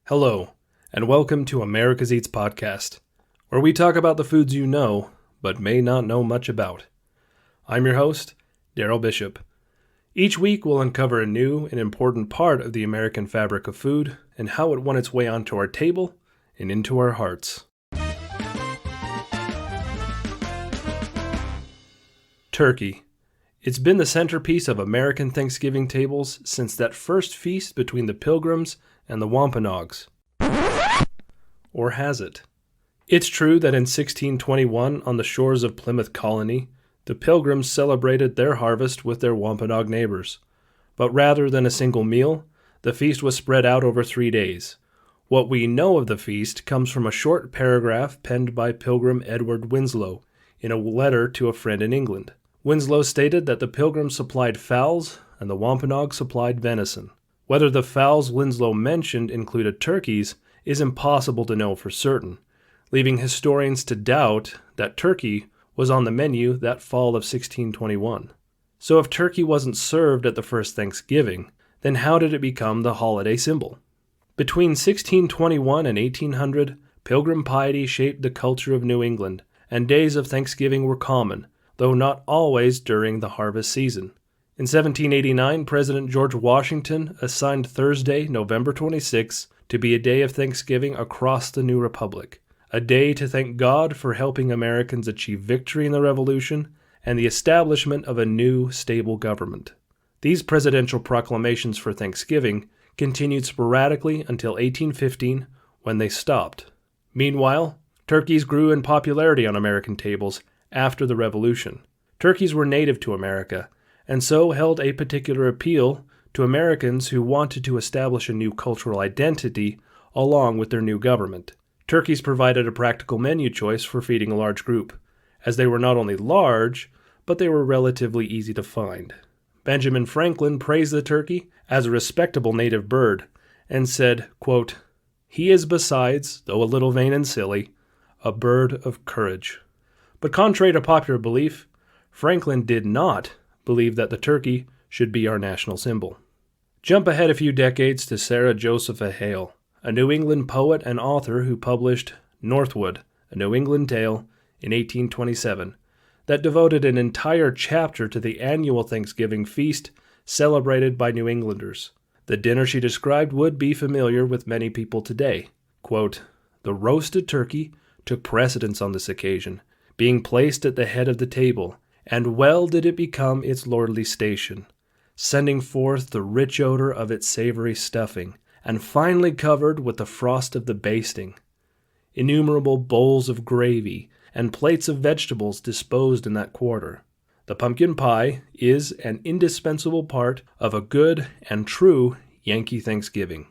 Hello, and welcome to America's Eats podcast, where we talk about the foods you know, but may not know much about. I'm your host, Daryl Bishop. Each week we'll uncover a new and important part of the American fabric of food and how it won its way onto our table and into our hearts. Turkey. It's been the centerpiece of American Thanksgiving tables since that first feast between the Pilgrims and the Wampanoags. Or has it? It's true that in 1621, on the shores of Plymouth Colony, the Pilgrims celebrated their harvest with their Wampanoag neighbors. But rather than a single meal, the feast was spread out over 3 days. What we know of the feast comes from a short paragraph penned by Pilgrim Edward Winslow in a letter to a friend in England. Winslow stated that the Pilgrims supplied fowls and the Wampanoag supplied venison. Whether the fowls Winslow mentioned included turkeys is impossible to know for certain, leaving historians to doubt that turkey was on the menu that fall of 1621. So if turkey wasn't served at the first Thanksgiving, then how did it become the holiday symbol? Between 1621 and 1800, Pilgrim piety shaped the culture of New England, and days of Thanksgiving were common, though not always during the harvest season. In 1789, President George Washington assigned Thursday, November 26, to be a day of Thanksgiving across the new republic, a day to thank God for helping Americans achieve victory in the Revolution and the establishment of a new, stable government. These presidential proclamations for Thanksgiving continued sporadically until 1815, when they stopped. Meanwhile, turkeys grew in popularity on American tables after the Revolution. Turkeys were native to America, and so held a particular appeal to Americans who wanted to establish a new cultural identity along with their new government. Turkeys provided a practical menu choice for feeding a large group, as they were not only large, but they were relatively easy to find. Benjamin Franklin praised the turkey as a respectable native bird, and said, quote, "He is besides, though a little vain and silly, a bird of courage." But contrary to popular belief, Franklin did not believe that the turkey should be our national symbol. Jump ahead a few decades to Sarah Josepha Hale, a New England poet and author who published Northwood, a New England Tale, in 1827, that devoted an entire chapter to the annual Thanksgiving feast celebrated by New Englanders. The dinner she described would be familiar with many people today. Quote, "The roasted turkey took precedence on this occasion, being placed at the head of the table, and well did it become its lordly station, sending forth the rich odor of its savory stuffing, and finally covered with the frost of the basting. Innumerable bowls of gravy and plates of vegetables disposed in that quarter. The pumpkin pie is an indispensable part of a good and true Yankee Thanksgiving."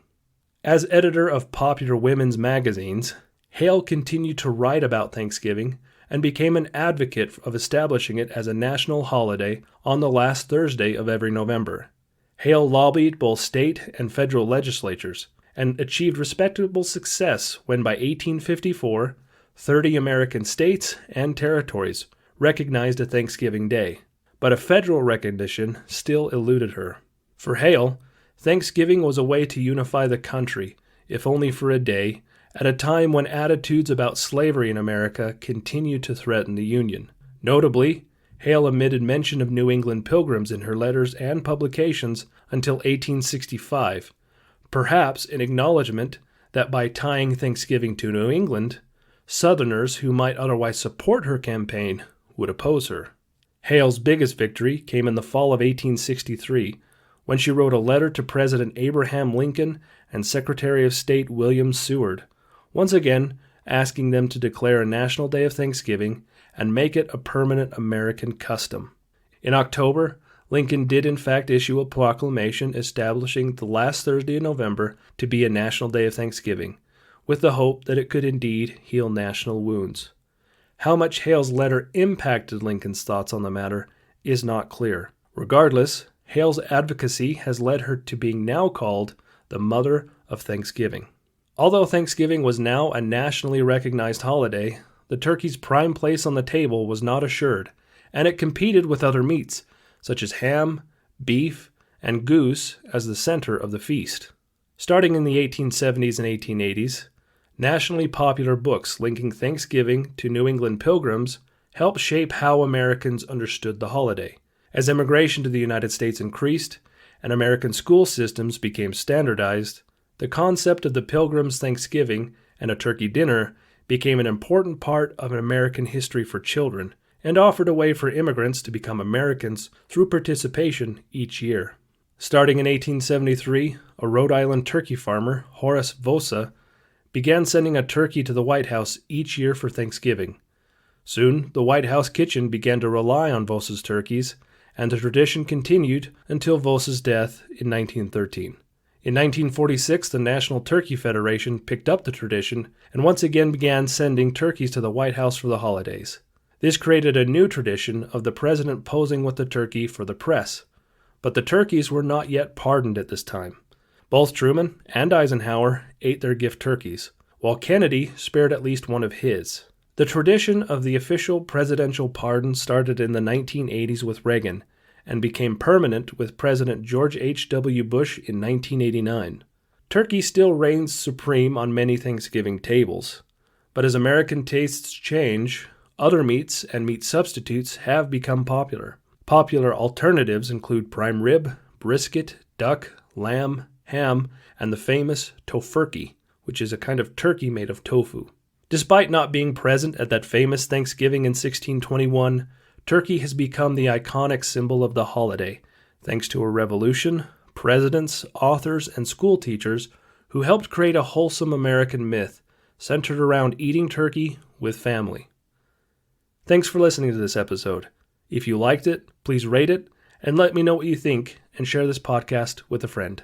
As editor of popular women's magazines, Hale continued to write about Thanksgiving and became an advocate of establishing it as a national holiday on the last Thursday of every November. Hale lobbied both state and federal legislatures and achieved respectable success when by 1854, 30 American states and territories recognized a Thanksgiving Day. But a federal recognition still eluded her. For Hale, Thanksgiving was a way to unify the country, if only for a day, at a time when attitudes about slavery in America continued to threaten the Union. Notably, Hale omitted mention of New England Pilgrims in her letters and publications until 1865, perhaps in acknowledgement that by tying Thanksgiving to New England, Southerners who might otherwise support her campaign would oppose her. Hale's biggest victory came in the fall of 1863, when she wrote a letter to President Abraham Lincoln and Secretary of State William Seward, once again asking them to declare a national day of Thanksgiving and make it a permanent American custom. In October, Lincoln did in fact issue a proclamation establishing the last Thursday in November to be a national day of Thanksgiving, with the hope that it could indeed heal national wounds. How much Hale's letter impacted Lincoln's thoughts on the matter is not clear. Regardless, Hale's advocacy has led her to being now called the Mother of Thanksgiving. Although Thanksgiving was now a nationally recognized holiday, the turkey's prime place on the table was not assured, and it competed with other meats, such as ham, beef, and goose as the center of the feast. Starting in the 1870s and 1880s, nationally popular books linking Thanksgiving to New England Pilgrims helped shape how Americans understood the holiday. As immigration to the United States increased and American school systems became standardized, the concept of the Pilgrims' Thanksgiving and a turkey dinner became an important part of American history for children and offered a way for immigrants to become Americans through participation each year. Starting in 1873, a Rhode Island turkey farmer, Horace Vosa, began sending a turkey to the White House each year for Thanksgiving. Soon, the White House kitchen began to rely on Vosa's turkeys, and the tradition continued until Vosa's death in 1913. In 1946, the National Turkey Federation picked up the tradition and once again began sending turkeys to the White House for the holidays. This created a new tradition of the president posing with the turkey for the press. But the turkeys were not yet pardoned at this time. Both Truman and Eisenhower ate their gift turkeys, while Kennedy spared at least one of his. The tradition of the official presidential pardon started in the 1980s with Reagan and became permanent with President George H.W. Bush in 1989. Turkey still reigns supreme on many Thanksgiving tables, but as American tastes change, other meats and meat substitutes have become popular. Popular alternatives include prime rib, brisket, duck, lamb, ham, and the famous tofurkey, which is a kind of turkey made of tofu. Despite not being present at that famous Thanksgiving in 1621, turkey has become the iconic symbol of the holiday, thanks to a revolution, presidents, authors, and school teachers who helped create a wholesome American myth centered around eating turkey with family. Thanks for listening to this episode. If you liked it, please rate it and let me know what you think and share this podcast with a friend.